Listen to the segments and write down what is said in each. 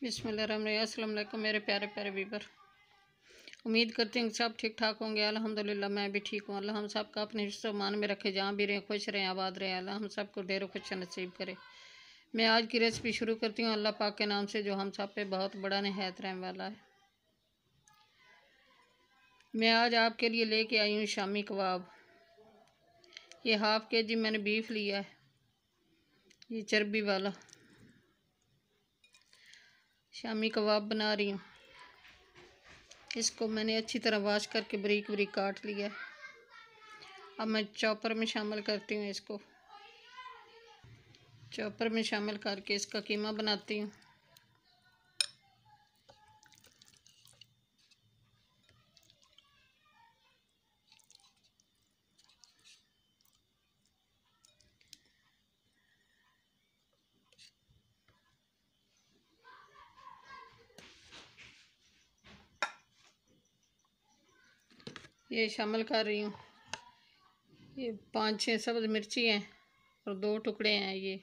बिस्मिल्लाहिर्रहमानिर्रहीम। अस्सलाम वालेकुम मेरे प्यारे प्यारे व्यूअर, उम्मीद करती हूँ सब ठीक ठाक होंगे। अल्हम्दुलिल्लाह मैं भी ठीक हूँ। अल्लाह हम सब का अपने मान में रखे, जहाँ भी रहें खुश रहें आबाद रहें। अल्लाह हम सब को ढेरों खुश नसीब करे। मैं आज की रेसिपी शुरू करती हूँ अल्लाह पाक के नाम से, जो हम सब पे बहुत बड़ा निहायत रहने वाला है। मैं आज आपके लिए लेके आई हूँ शामी कबाब। ये हाफ केजी मैंने बीफ लिया है, ये चर्बी वाला शामी कबाब बना रही हूँ। इसको मैंने अच्छी तरह वॉश करके बारीक बारीक काट लिया है। अब मैं चॉपर में शामिल करती हूँ इसको। चॉपर में शामिल करके इसका कीमा बनाती हूँ। ये शामिल कर रही हूँ। ये 5-6 सब्ज़ मिर्ची हैं और 2 टुकड़े हैं ये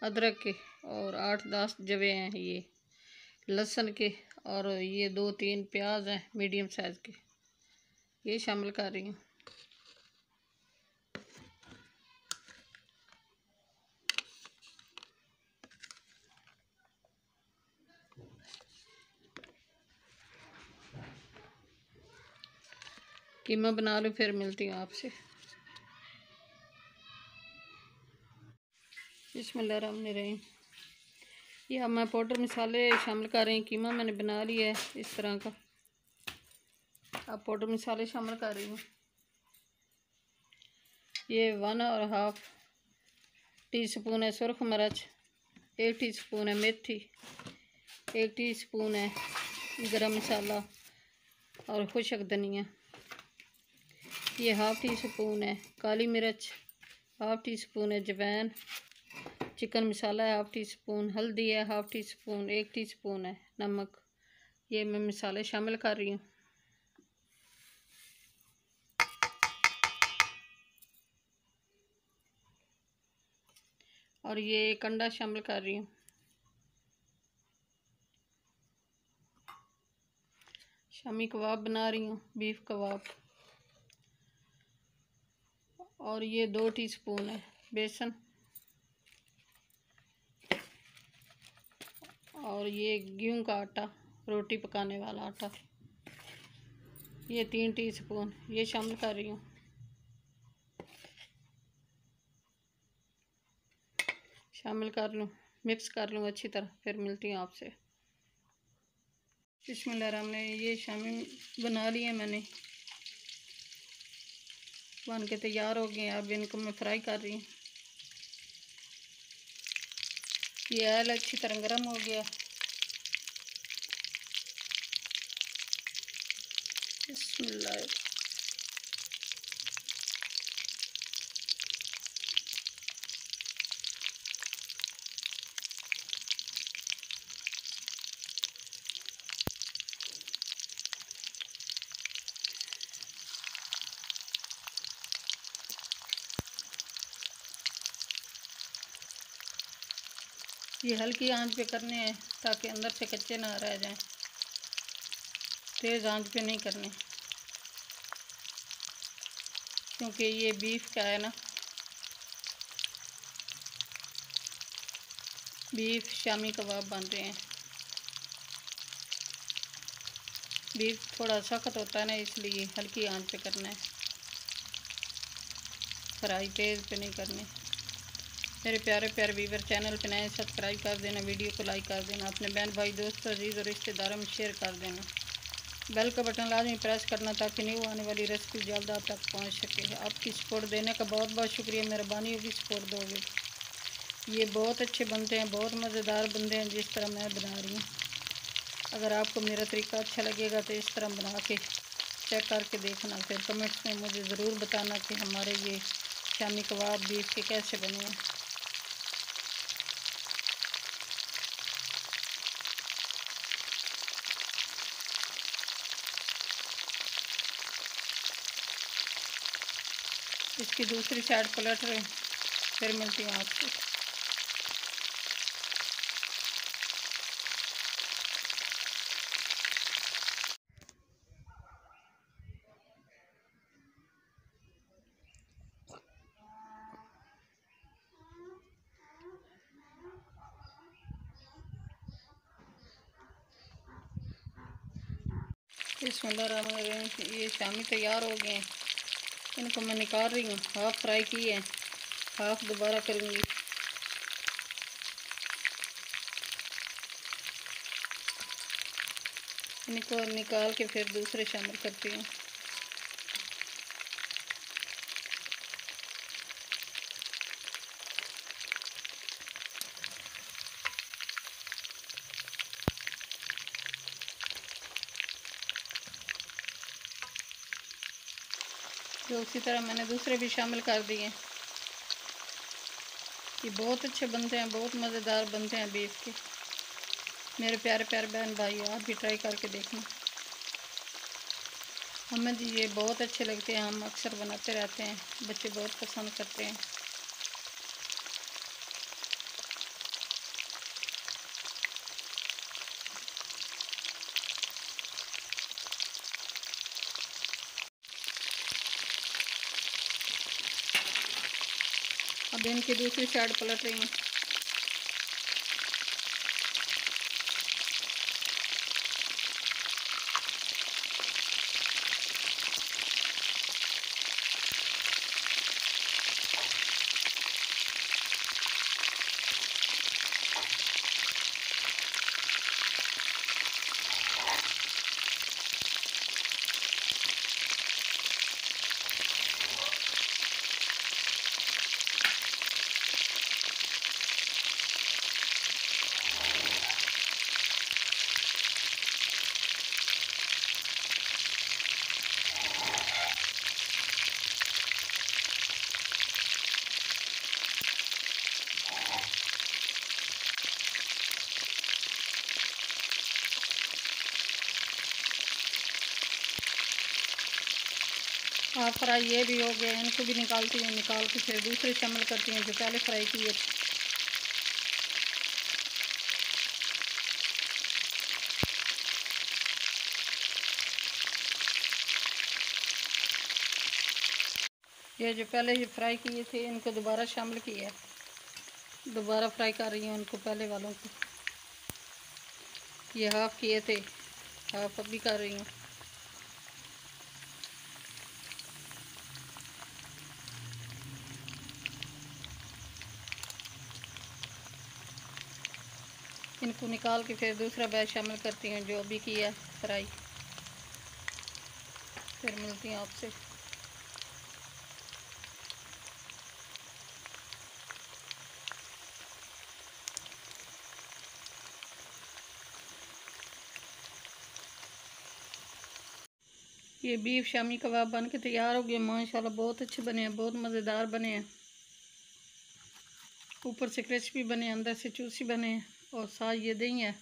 अदरक के, और 8-10 जवे हैं ये लहसुन के, और ये 2-3 प्याज हैं मीडियम साइज़ के, ये शामिल कर रही हूँ। कीमा बना लूँ फिर मिलती हूँ आपसे। बिस्मिल्लाहिर्रहमानिर्रहीम। ये अब मैं पाउडर मसाले शामिल कर रही हूँ। कीमा मैंने बना लिया है इस तरह का। अब पाउडर मसाले शामिल कर रही हूँ। ये 1.5 टीस्पून है सुरख मिर्च, 1 टीस्पून है मेथी, 1 टीस्पून है गरम मसाला और खुशक धनिया। ये 1/2 टीस्पून है काली मिर्च, 1/2 टीस्पून है अजवाइन, चिकन मसाला है 1/2 टीस्पून, हल्दी है 1/2 टीस्पून, 1 टीस्पून है नमक। ये मैं मसाले शामिल कर रही हूँ। और ये एक अंडा शामिल कर रही हूँ। शामी कबाब बना रही हूँ, बीफ कबाब। और ये 2 टीस्पून है बेसन, और ये गेहूं का आटा, रोटी पकाने वाला आटा, ये 3 टीस्पून ये शामिल कर रही हूँ। शामिल कर लूँ, मिक्स कर लूँ अच्छी तरह, फिर मिलती हूँ आपसे। बिस्मिल्लाहिर्रहमानिर्रहीम। ये शामी बना लिए मैंने, बन के तैयार हो गए। अब इनको मैं फ्राई कर रही हूँ। ये ऑयल अच्छी तरह गर्म हो गया। बिस्मिल्लाह। ये हल्की आंच पे करने हैं ताकि अंदर से कच्चे ना रह जाएं। तेज़ आंच पे नहीं करने, क्योंकि ये बीफ का है ना, बीफ शामी कबाब बन रहे हैं। बीफ थोड़ा सख्त होता है ना, इसलिए हल्की आंच पे करना है, फ्राई तेज़ पे नहीं करने। मेरे प्यारे प्यारे व्यूअर, चैनल पे नए सब्सक्राइब कर देना, वीडियो को लाइक कर देना, अपने बहन भाई दोस्तों अजीज़ और रिश्तेदारों में शेयर कर देना। बेल का बटन लाजमी प्रेस करना ताकि न्यू आने वाली रेसिपी जल्द आप तक पहुंच सके। आपकी सपोर्ट देने का बहुत बहुत शुक्रिया, मेहरबानी होगी सपोर्ट दोगे। ये बहुत अच्छे बनते हैं, बहुत मज़ेदार बनते हैं जिस तरह मैं बना रही हूँ। अगर आपको मेरा तरीका अच्छा लगेगा तो इस तरह बना के चेक करके देखना, फिर कमेंट्स में मुझे ज़रूर बताना कि हमारे ये शामी कबाब बीफ के कैसे बने हैं। इसकी दूसरी साइड पलट रहे, फिर मिलती हूँ आपसे। बिस्मिल्लाहिर्रहमानिर्रहीम। ये शामी तैयार हो गए हैं, इनको मैं निकाल रही हूँ। हाफ़ फ्राई की है, हाफ़ दोबारा करूँगी। इनको निकाल के फिर दूसरे शामिल करती हूँ। तो उसी तरह मैंने दूसरे भी शामिल कर दिए। ये बहुत अच्छे बनते हैं, बहुत मज़ेदार बनते हैं बीफ के। मेरे प्यारे प्यारे बहन भाई, आप भी ट्राई करके देखना। हमें जी ये बहुत अच्छे लगते हैं, हम अक्सर बनाते रहते हैं, बच्चे बहुत पसंद करते हैं। अब इनकी दूसरी साइड पलट रही हूँ। हाफ फ्राई ये भी हो गए, इनको भी निकालती हूँ। निकाल के फिर दूसरे शामिल करती हूँ जो पहले फ्राई किए थे। ये जो पहले ही फ्राई किए थे इनको दोबारा शामिल किया, दोबारा फ्राई कर रही हूँ उनको, पहले वालों को। ये हाफ़ किए थे, हाफ़ अभी कर रही हूँ। इनको निकाल के फिर दूसरा बैच शामिल करती हूँ जो अभी किया फ्राई। फिर मिलती हूँ आपसे। ये बीफ शामी कबाब बन के तैयार हो गए माशाल्लाह। बहुत अच्छे बने हैं, बहुत मज़ेदार बने हैं। ऊपर से क्रिस्पी बने, अंदर से जूसी बने हैं, और साथ ये दही है।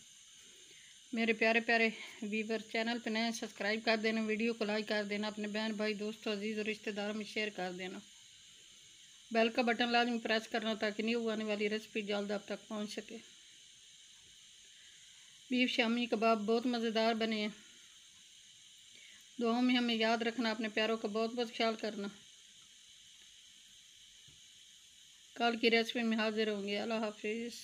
मेरे प्यारे प्यारे व्यूअर, चैनल पे नए सब्सक्राइब कर देना, वीडियो को लाइक कर देना, अपने बहन भाई दोस्तों अजीज़ और रिश्तेदारों में शेयर कर देना। बेल का बटन लाजमी प्रेस करना ताकि न्यू आने वाली रेसिपी जल्द आप तक पहुंच सके। बीफ शामी कबाब बहुत मज़ेदार बने हैं। दुआओं में हमें याद रखना, अपने प्यारों का बहुत बहुत ख्याल करना। कल की रेसिपी में हाजिर होंगे। अल्लाह हाफिज़।